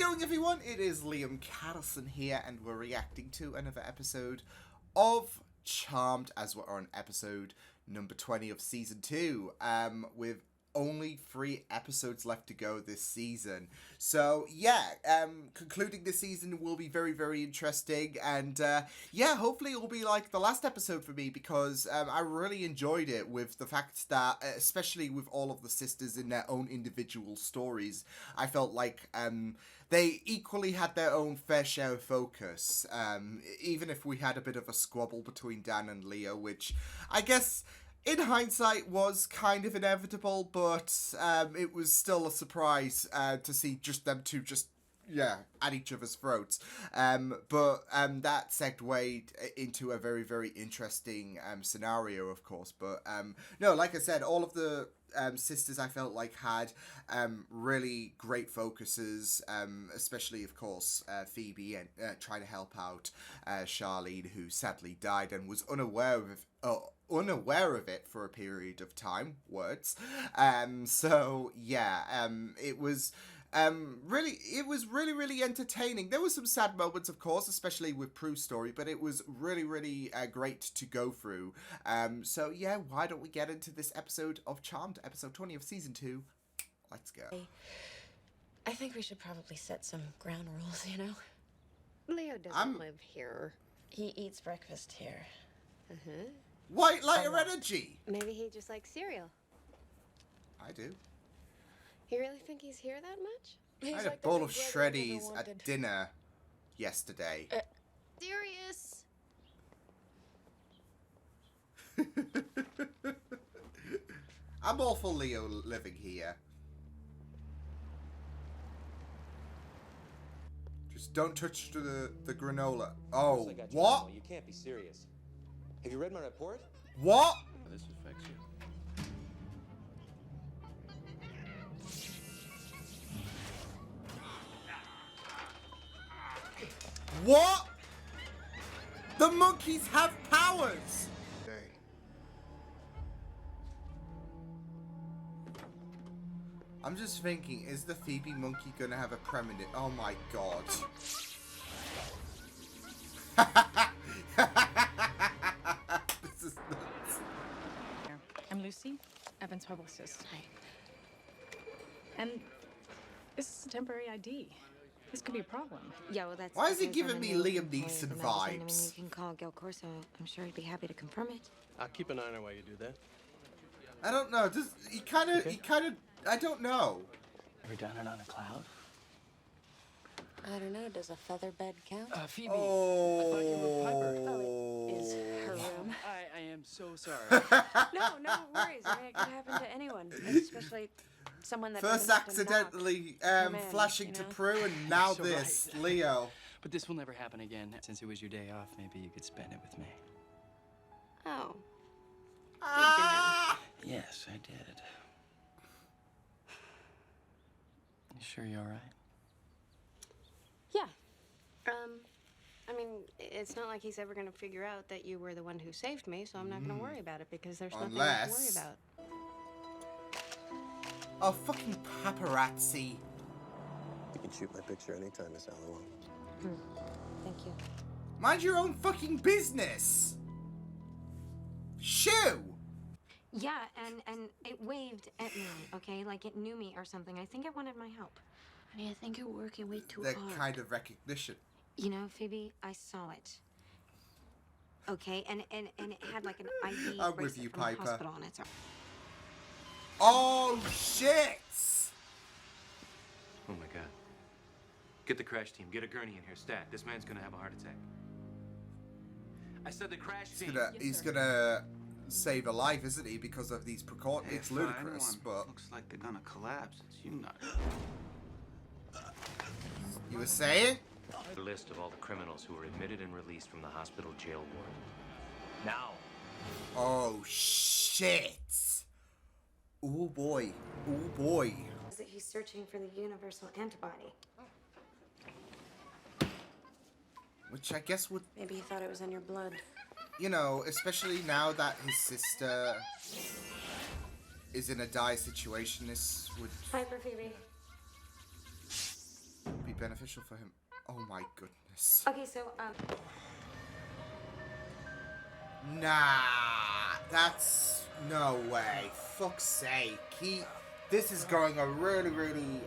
going, everyone? It is Liam Carlson here, and we're reacting to another episode of Charmed, as we're on episode number 20 of season 2, with only 3 episodes left to go this season. So yeah, concluding this season will be very, very interesting, and yeah, hopefully it will be like the last episode for me, because I really enjoyed it, with the fact that, especially with all of the sisters in their own individual stories, I felt like they equally had their own fair share of focus, even if we had a bit of a squabble between Dan and Leo, which I guess in hindsight was kind of inevitable, but it was still a surprise to see just them two just, yeah, at each other's throats. But that segued into a very, very interesting scenario, of course. But no, like I said, all of the sisters I felt like had really great focuses, especially, of course, Phoebe, and trying to help out Charlene, who sadly died and was unaware of it for a period of time. So yeah, it was really entertaining. There were some sad moments, of course, especially with Prue's story, but it was really great to go through. So yeah, why don't we get into this episode of Charmed, episode 20 of season 2. Let's go. I think we should probably set some ground rules, you know? Leo doesn't live here. He eats breakfast here. White lighter energy! Maybe he just likes cereal. I do. You really think he's here that much? I had a bowl of shreddies at dinner yesterday. Serious? I'm all for Leo living here. Just don't touch the granola. Oh, what? You can't be serious. Have you read my report? What? This affects you. What? The monkeys have powers! Hey. I'm just thinking, is the Phoebe monkey gonna have a premonition? Oh my god. This is nuts. I'm Lucy, Evan's publicist. Hi. And this is a temporary ID. This could be a problem. Yeah, well, that's. Why is he giving me Liam Neeson I mean, vibes? you can call Gil Corso. I'm sure he'd be happy to confirm it. I'll keep an eye on her while you do that. I don't know. He kind of. I don't know. Ever done it on a cloud? I don't know, does a feather bed count? Phoebe. Oh. I thought you were Piper. Oh, it is her room. I am so sorry. No worries. I mean, it could happen to anyone, especially someone that First doesn't have to accidentally come in, flashing you to know? Prue, and now So this, right. Leo. But this will never happen again. Since it was your day off, maybe you could spend it with me. Oh. Ah! Yes, I did. You sure you're all right? Yeah. I mean, it's not like he's ever going to figure out that you were the one who saved me, so I'm not going to worry about it because there's nothing to worry Unless- about. Oh, fucking paparazzi. You can shoot my picture anytime, Miss Alamo. Thank you. Mind your own fucking business. Shoo! Yeah, and it waved at me, okay? Like it knew me or something. I think it wanted my help. Honey, I think you're working way too That hard. kind of recognition. You know, Phoebe, I saw it. Okay, and it had like an ID I'm with bracelet you, from the Piper. hospital on it. Oh, shit! Oh my god. Get the crash team. Get a gurney in here. Stat. This man's gonna have a heart attack. I said the crash team. He's gonna save a life, isn't he? Because of these precautions. It's ludicrous, but Looks like they're gonna collapse. It's you not. you were saying? The list of all the criminals who were admitted and released from the hospital jail ward. Now. Oh, shit! Oh boy. Oh boy. Is that he's searching for the universal antibody? Which I guess would, Maybe he thought it was in your blood. you know, especially now that his sister is in a dire situation, this would Piper, Phoebe. be beneficial for him. Oh my goodness. Okay, so, Nah, that's no way. Fuck's sake. This is going a really, really,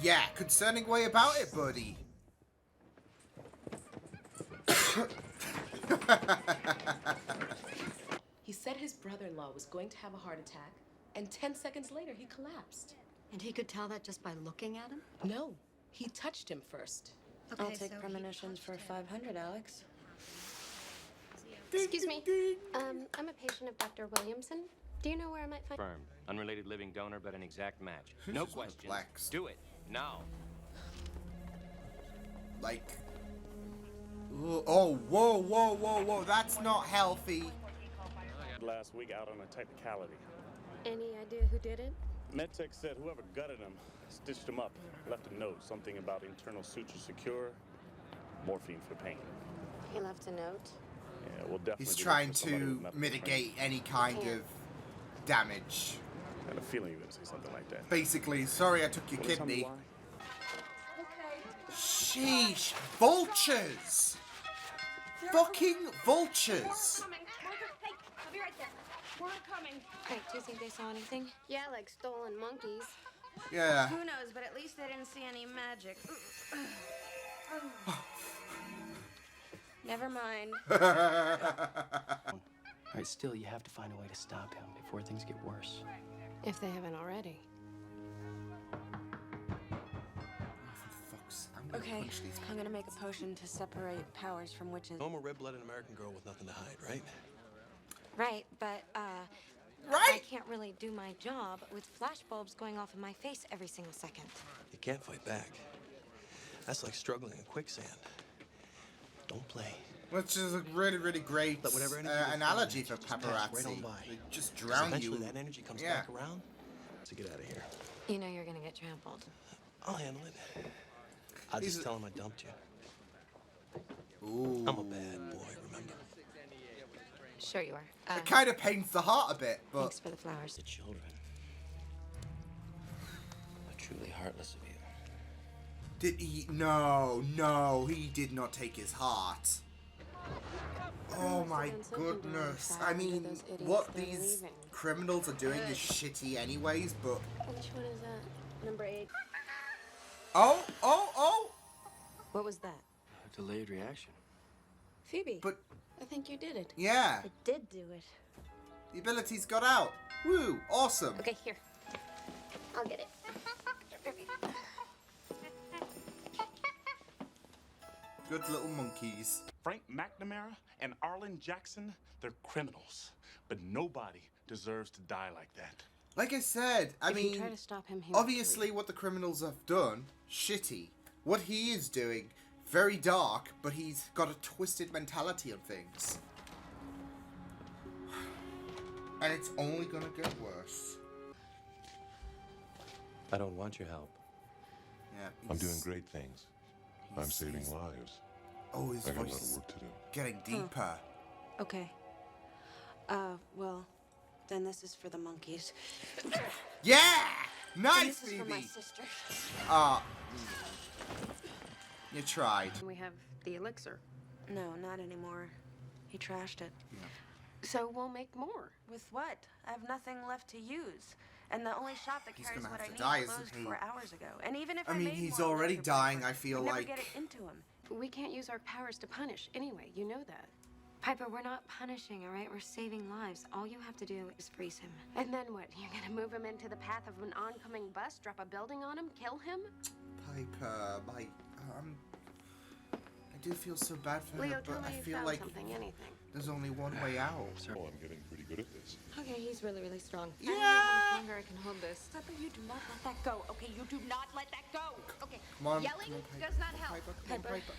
yeah, concerning way about it, buddy. He said his brother-in-law was going to have a heart attack, and 10 seconds later he collapsed. and he could tell that just by looking at him? No, he touched him first. I'll take premonitions for 500, Alex. Excuse me. I'm a patient of Dr. Williamson. Do you know where I might find... Confirmed. Unrelated living donor, but an exact match. No Just questions. perplexed. Do it now. Like, oh, whoa, that's not healthy. Last week out on a technicality. Any idea who did it? MedTech said whoever gutted him, stitched him up, left a note, something about internal suture secure, morphine for pain. He left a note. Yeah, we'll definitely. He's be trying looking for somebody to with medical mitigate any kind of damage. training. I had a feeling you were gonna say something like that. Basically, sorry I took your Wanna tell me kidney. why? Sheesh, vultures! Fucking vultures! Hey, I'll be right there. We're coming. Hey, do you think they saw anything? Yeah, like stolen monkeys. Yeah. Who knows, but at least they didn't see any magic. Never mind. All right, still, you have to find a way to stop him before things get worse. If they haven't already. Okay, I'm gonna make a potion to separate powers from witches. Normal red-blooded American girl with nothing to hide, right? Right, but, I Right? can't really do my job with flashbulbs going off in my face every single second. You can't fight back. That's like struggling in quicksand. Don't play. Which is a really, really great Let whatever energy you're analogy feeling for just pass right on paparazzi. by. They just 'Cause drown eventually you. that energy comes Yeah. back around. So get out of here. You know you're gonna get trampled. I'll handle it. I'll He's just a- tell him I dumped you. Ooh. I'm a bad boy, remember? Sure you are. It kind of pains the heart a bit, but Thanks for the flowers. The children are truly heartless of you. did he? No, he did not take his heart. Oh my goodness. I mean, what these criminals are doing is shitty anyways, but... Which one is that? Number 8. Oh! What was that? A delayed reaction. Phoebe. But, I think you did it. yeah, I did do it. the abilities got out. Woo, awesome. Okay, here. I'll get it. Good little monkeys. Frank McNamara and Arlen Jackson, they're criminals. But nobody deserves to die like that. Like I said, I If you mean, try to stop him, he will obviously flee. what the criminals have done, shitty. What he is doing, very dark, but he's got a twisted mentality on things. And it's only gonna get worse. I don't want your help. Yeah, I'm doing he's- great things. I'm saving lives. Oh, his I got a lot voice of is work to do. getting deeper. Okay. Well, then this is for the monkeys. Yeah! And Nice, this is for my Phoebe! sister. You tried. We have the elixir. No, not anymore. He trashed it. So we'll make more. With what? I have nothing left to use. And the only shop that He's carries gonna what I have need to die, closed isn't he? 4 hours ago. And even if I I mean, made he's more already elixir dying, papers, I feel we'd never like- get it into him. We can't use our powers to punish anyway. You know that. Piper, we're not punishing, all right? We're saving lives. All you have to do is freeze him. And then what? You're gonna move him into the path of an oncoming bus, drop a building on him, kill him? Piper, I do feel so bad for Leo, her, tell but I me you feel found like something, anything. there's only one way out. Oh, I'm getting pretty good at this. Okay, he's really, really strong. I don't know how much longer I can hold this. Pepper, you do not let that go. Okay, you do not let that go. Okay. Come on, Yelling come on, Piper. does not help. Piper, come on, Piper. Piper.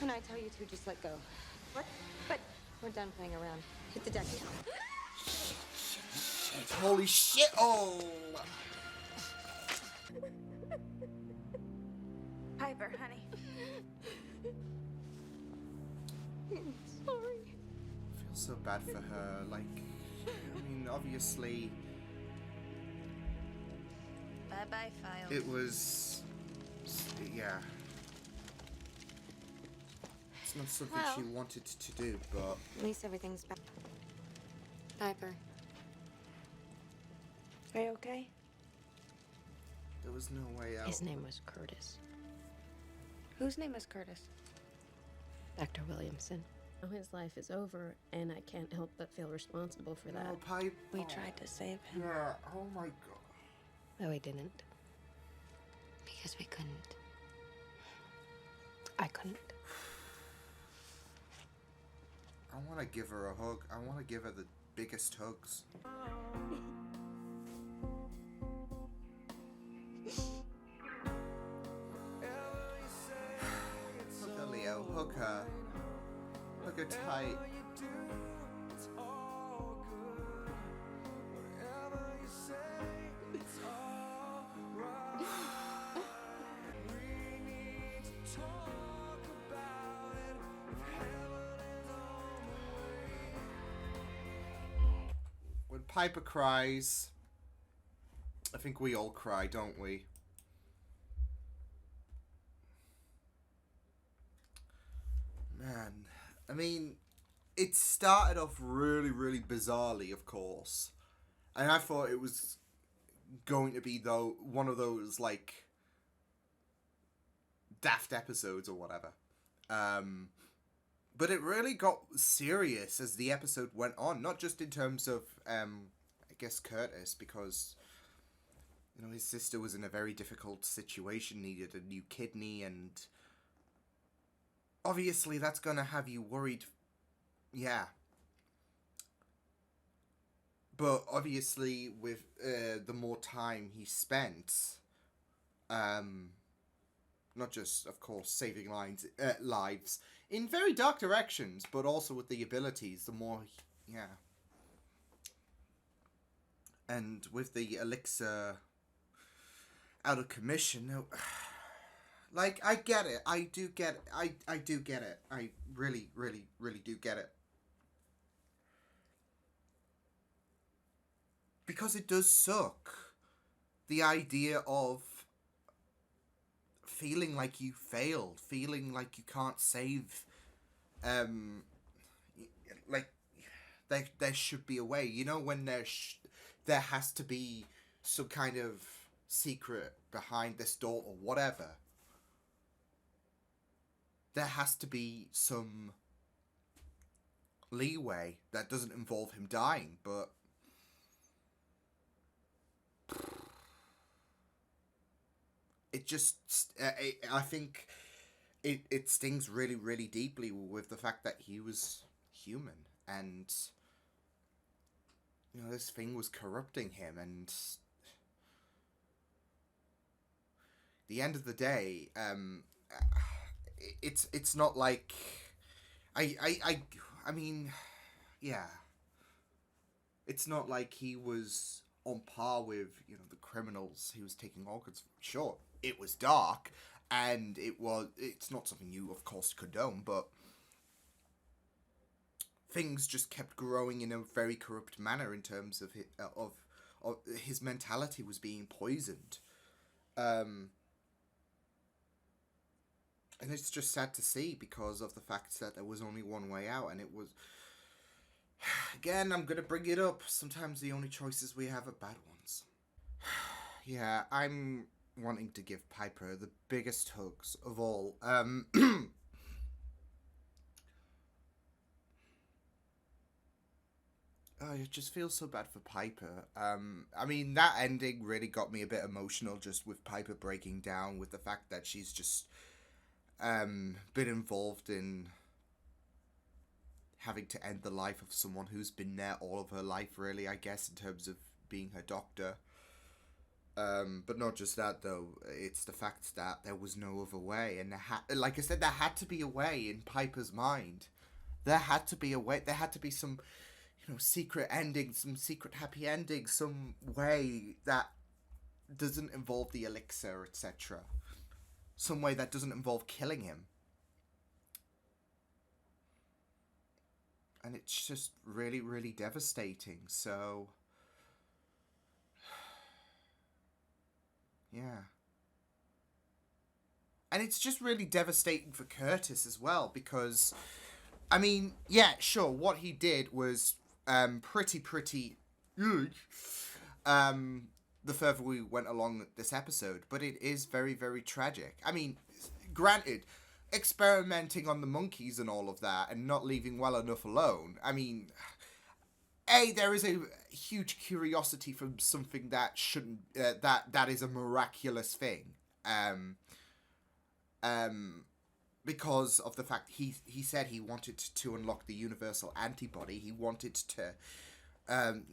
When I tell you to, just let go. What? But we're done playing around. Hit the deck now. Shit, holy shit! Oh! Piper, honey. I'm sorry. I feel so bad for her. Like, I mean, obviously, Bye-bye, file. it was, yeah. It's not something she Well. wanted to do, but At least everything's back. Piper. Are you okay? there was no way out. His name was Curtis. Whose name is Curtis? Dr. Williamson. Now his life is over, and I can't help but feel responsible for that. Oh, Pipe. We tried to save him. Yeah, oh my god. No, he didn't. Because we couldn't. I couldn't. I want to give her a hug. I want to give her the biggest hugs. Hug her, Leo. Hug her. Hug her tight. When Piper cries, I think we all cry, don't we? Man, I mean, it started off really, really bizarrely, of course. And I thought it was going to be, though, one of those, like, daft episodes or whatever. But it really got serious as the episode went on. Not just in terms of, I guess, Curtis, because, you know, his sister was in a very difficult situation, needed a new kidney, and obviously that's going to have you worried. Yeah. But obviously with the more time he spent, not just, of course, saving lives in very dark directions, but also with the abilities, the more, yeah. And with the elixir out of commission, no, like, I get it. I do get it. I do get it. I really, really, really do get it. Because it does suck. The idea of feeling like you failed, feeling like you can't save, like, there should be a way, you know, when there has to be some kind of secret behind this door or whatever. There has to be some leeway that doesn't involve him dying, but it just, I think it stings really, really deeply with the fact that he was human, and, you know, this thing was corrupting him, and the end of the day, it's not like, I mean, yeah, it's not like he was on par with, you know, the criminals he was taking organs from. Sure, it was dark, and it's not something you, of course, condone, but things just kept growing in a very corrupt manner in terms of his mentality was being poisoned. And it's just sad to see because of the fact that there was only one way out, and it was, again, I'm gonna bring it up, sometimes the only choices we have are bad ones. Yeah, I'm wanting to give Piper the biggest hugs of all. I just feel so bad for Piper. I mean, that ending really got me a bit emotional, just with Piper breaking down, with the fact that she's just been involved in having to end the life of someone who's been there all of her life, really, I guess, in terms of being her doctor. But not just that, though. It's the fact that there was no other way, and like I said, there had to be a way in Piper's mind. There had to be a way. There had to be some, you know, secret ending, some secret happy ending, some way that doesn't involve the elixir, etc. Some way that doesn't involve killing him. And it's just really, really devastating. So Yeah. And it's just really devastating for Curtis as well, because, I mean, yeah, sure, what he did was pretty the further we went along this episode, but it is very, very tragic. I mean, granted, experimenting on the monkeys and all of that and not leaving well enough alone, I mean, there is a huge curiosity from something that shouldn't, that is a miraculous thing. Because of the fact he said he wanted to unlock the universal antibody. He wanted to, and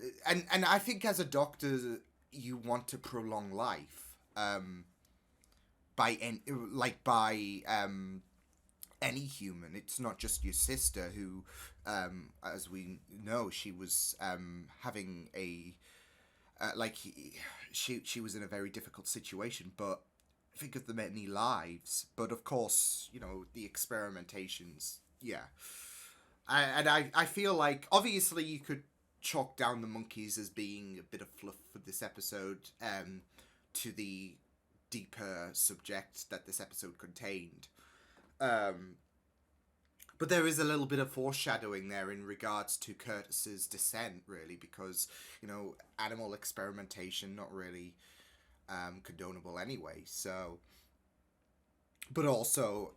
I think as a doctor, you want to prolong life, by any human. It's not just your sister who, as we know, she was having a she was in a very difficult situation, but think of the many lives. But of course, you know, the experimentations, yeah. I feel like, obviously, you could chalk down the monkeys as being a bit of fluff for this episode, to the deeper subject that this episode contained. But there is a little bit of foreshadowing there in regards to Curtis's descent, really, because, you know, animal experimentation, not really condonable anyway, so, but also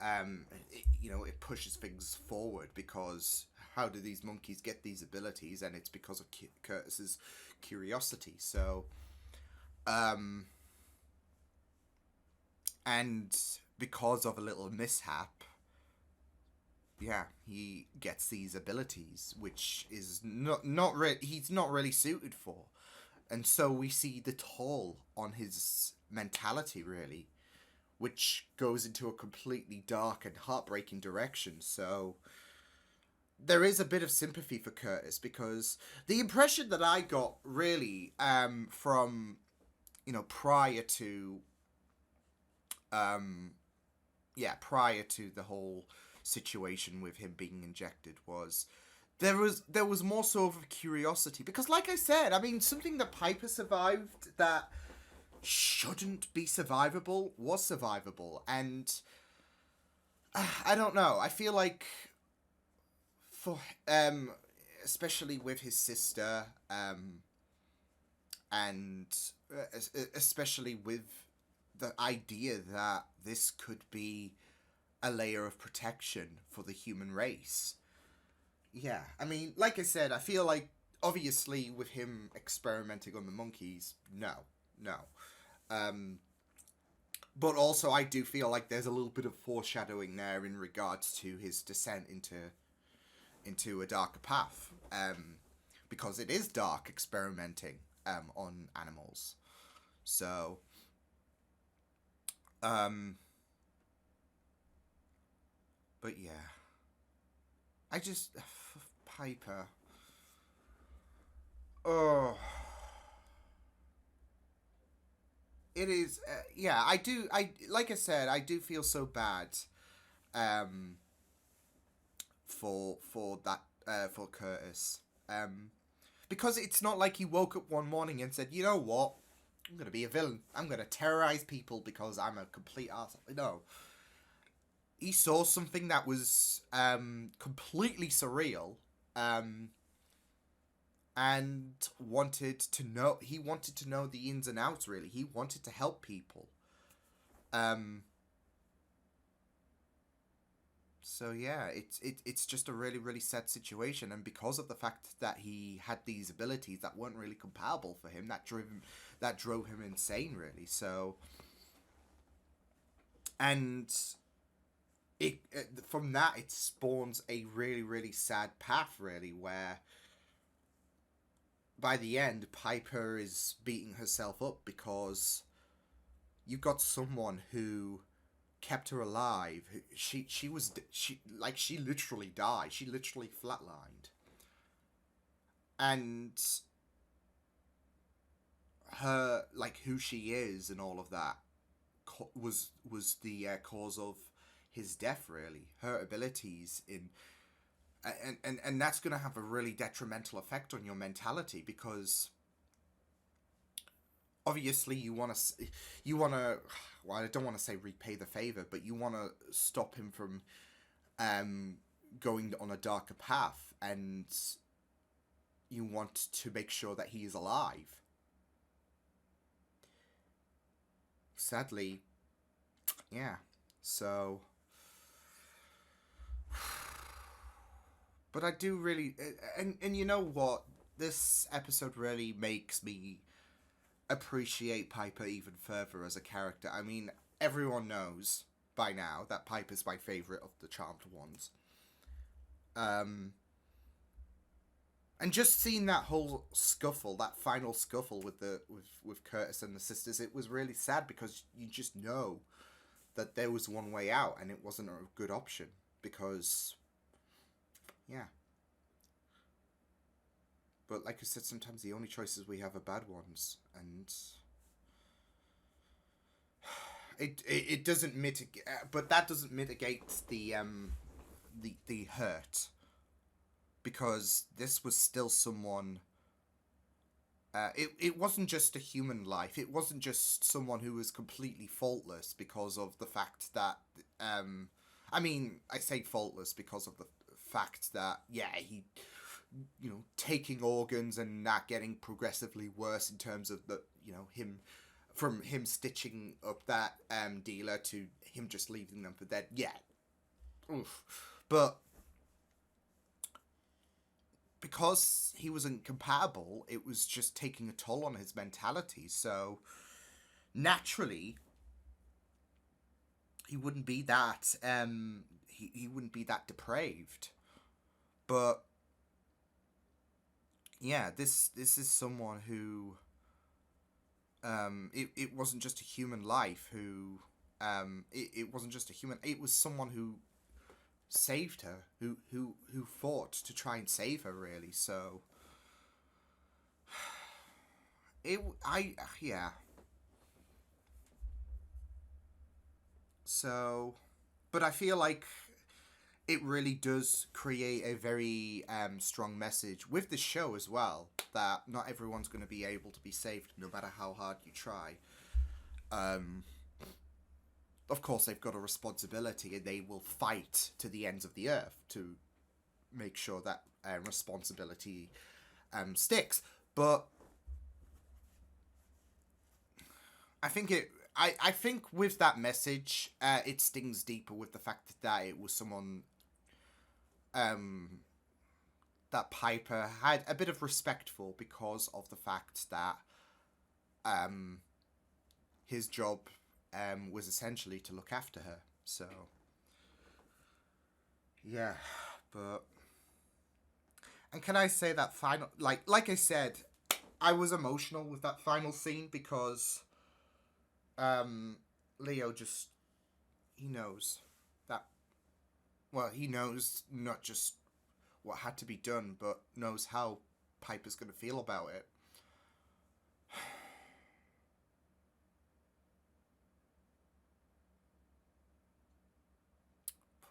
you know, it pushes things forward, because how do these monkeys get these abilities? And it's because of Curtis's curiosity. So and because of a little mishap, yeah, he gets these abilities, which is he's not really suited for. And so we see the toll on his mentality, really, which goes into a completely dark and heartbreaking direction. So there is a bit of sympathy for Curtis, because the impression that I got, really, from, you know, prior to the whole situation with him being injected, was there was more sort of curiosity, because, like I said, I mean, something that Piper survived that shouldn't be survivable was survivable. And I don't know, I feel like for especially with his sister, and especially with the idea that this could be a layer of protection for the human race. Yeah, I mean, like I said, I feel like, obviously, with him experimenting on the monkeys, no. But also, I do feel like there's a little bit of foreshadowing there in regards to his descent into a darker path, because it is dark experimenting on animals. So, but yeah, I just Piper. Oh, it is. Yeah, I do. Like I said, I do feel so bad. For that, for Curtis. Because it's not like he woke up one morning and said, you know what, I'm gonna be a villain. I'm gonna terrorize people because I'm a complete arsehole. No. He saw something that was completely surreal, and wanted to know. He wanted to know the ins and outs. Really, he wanted to help people. So yeah, it's just a really, really sad situation, and because of the fact that he had these abilities that weren't really compatible for him, that drove him insane, really. So, and it from that, it spawns a really, really sad path, really, where by the end, Piper is beating herself up because you've got someone who kept her alive. She literally died. She literally flatlined. And her, like, who she is and all of that was the cause of his death, really. Her abilities in... And that's going to have a really detrimental effect on your mentality, because obviously you want to, well, I don't want to say repay the favor, but you want to stop him from going on a darker path, and you want to make sure that he is alive. Sadly, yeah. So, but I do really, and you know what? This episode really makes me appreciate Piper even further as a character. I mean, everyone knows by now that Piper's my favorite of the Charmed ones. And just seeing that whole scuffle, that final scuffle with Curtis and the sisters, it was really sad because you just know that there was one way out and it wasn't a good option because, yeah. But like I said, sometimes the only choices we have are bad ones, and it doesn't mitigate, but that doesn't mitigate the hurt, because this was still someone. It wasn't just a human life. It wasn't just someone who was completely faultless because of the fact that, I mean, I say faultless because of the fact that, yeah, he, you know, taking organs and not getting progressively worse in terms of the, you know, him stitching up that dealer to him just leaving them for dead. Yeah. Oof. But because he was incompatible, it was just taking a toll on his mentality. So naturally, he wouldn't be that he wouldn't be that depraved. But yeah, this is someone who it wasn't just a human life who it wasn't just a human, it was someone who saved her, who fought to try and save her, really. So yeah. So, but I feel like it really does create a very strong message with the show as well, that not everyone's going to be able to be saved no matter how hard you try. Of course, they've got a responsibility, and they will fight to the ends of the earth to make sure that responsibility sticks. But I think I think with that message, it stings deeper with the fact that it was someone that Piper had a bit of respect for, because of the fact that his job was essentially to look after her. So yeah, but, and can I say that final, like I said, I was emotional with that final scene because Leo just, he knows that, well, he knows not just what had to be done, but knows how Piper's going to feel about it.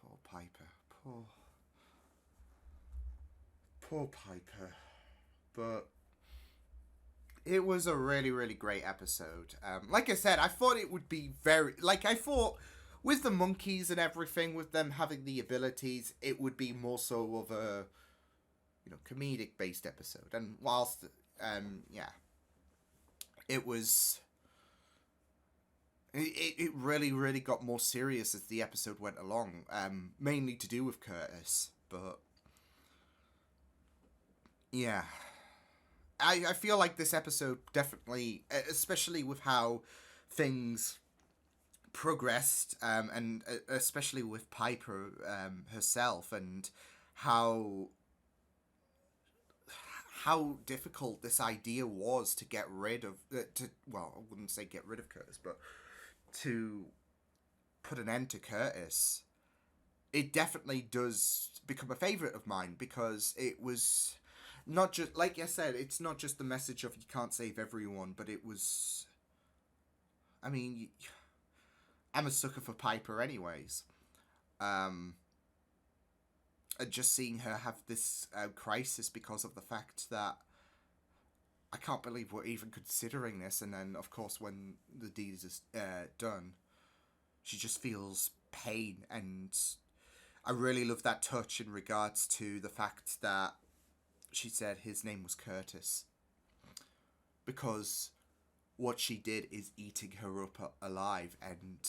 Poor Piper. Poor Piper. But it was a really, really great episode. Like I said, I thought it would be I thought with the monkeys and everything, with them having the abilities, it would be more so of a, you know, comedic based episode. And whilst, yeah, it was, it really, really got more serious as the episode went along, mainly to do with Curtis. But yeah, I feel like this episode definitely, especially with how things progressed, and especially with Piper herself, and how difficult this idea was to get rid of, well, I wouldn't say get rid of Curtis, but to put an end to Curtis. It definitely does become a favorite of mine, because it was not just, like I said, it's not just the message of you can't save everyone, but it was, I mean, I'm a sucker for Piper anyways. And just seeing her have this crisis because of the fact that I can't believe we're even considering this. And then, of course, when the deed is done, she just feels pain. And I really love that touch in regards to the fact that she said his name was Curtis. Because what she did is eating her up alive. And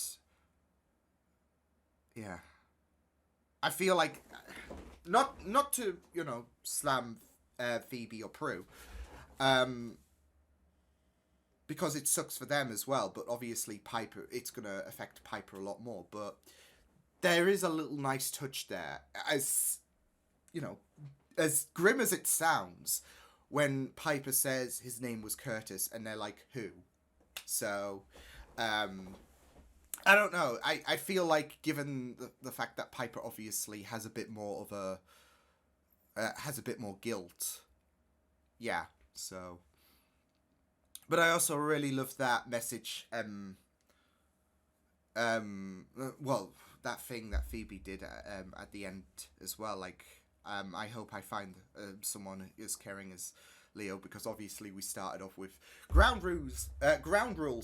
yeah, I feel like, not to, you know, slam Phoebe or Prue, because it sucks for them as well, but obviously Piper, it's going to affect Piper a lot more, but there is a little nice touch there, as, you know, as grim as it sounds, when Piper says his name was Curtis, and they're like, who? So, I don't know, I feel like, given the fact that Piper obviously has a bit more of a, has a bit more guilt, yeah, so... But I also really love that message, well, that thing that Phoebe did at the end as well, like, I hope I find someone as caring as Leo, because obviously we started off with ground rules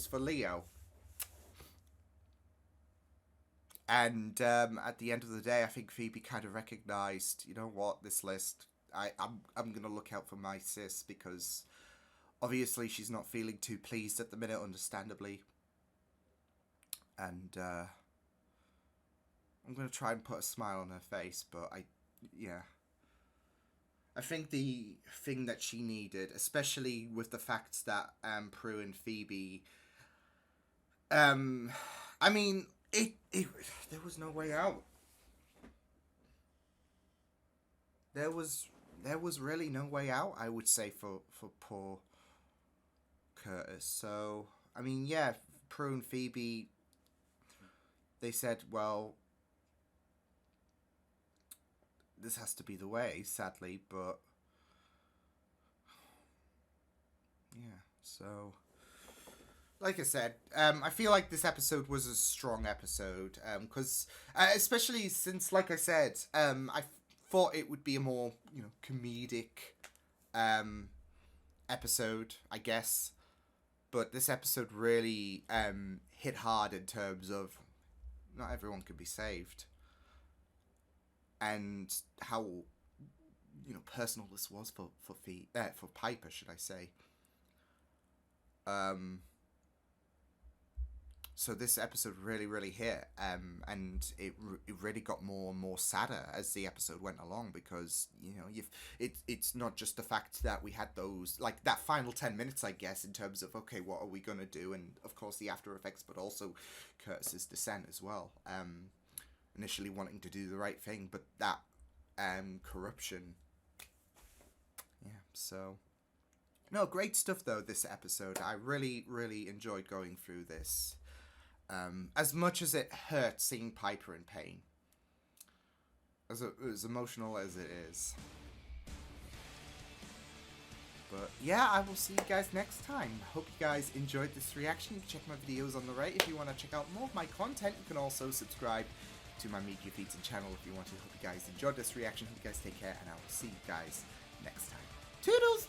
for Leo. And at the end of the day, I think Phoebe kind of recognised, you know what, this list, I'm going to look out for my sis, because obviously she's not feeling too pleased at the minute, understandably. And I'm going to try and put a smile on her face, but yeah. I think the thing that she needed, especially with the fact that Prue and Phoebe, I mean, there was no way out. There was really no way out, I would say, for poor Curtis. So, I mean, yeah, Prue and Phoebe, they said, well, this has to be the way, sadly, but yeah, so like I said, I feel like this episode was a strong episode, because especially since, like I said, I thought it would be a more, you know, comedic episode, I guess, but this episode really hit hard in terms of not everyone can be saved. And how, you know, personal this was for Piper, should I say? So this episode really hit, and it really got more and more sadder as the episode went along, because, you know, it's not just the fact that we had those, like, that final 10 minutes, I guess, in terms of, okay, what are we gonna do, and of course the after effects, but also Curtis's descent as well. Initially wanting to do the right thing, but that corruption. Yeah, so no, great stuff though, this episode. I really enjoyed going through this. As much as it hurt seeing Piper in pain, as emotional as it is. But yeah, I will see you guys next time. Hope you guys enjoyed this reaction. You can check my videos on the right if you want to check out more of my content. You can also subscribe to my media feeds and channel if you want to. Hope you guys enjoyed this reaction. Hope you guys take care, and I will see you guys next time. Toodles!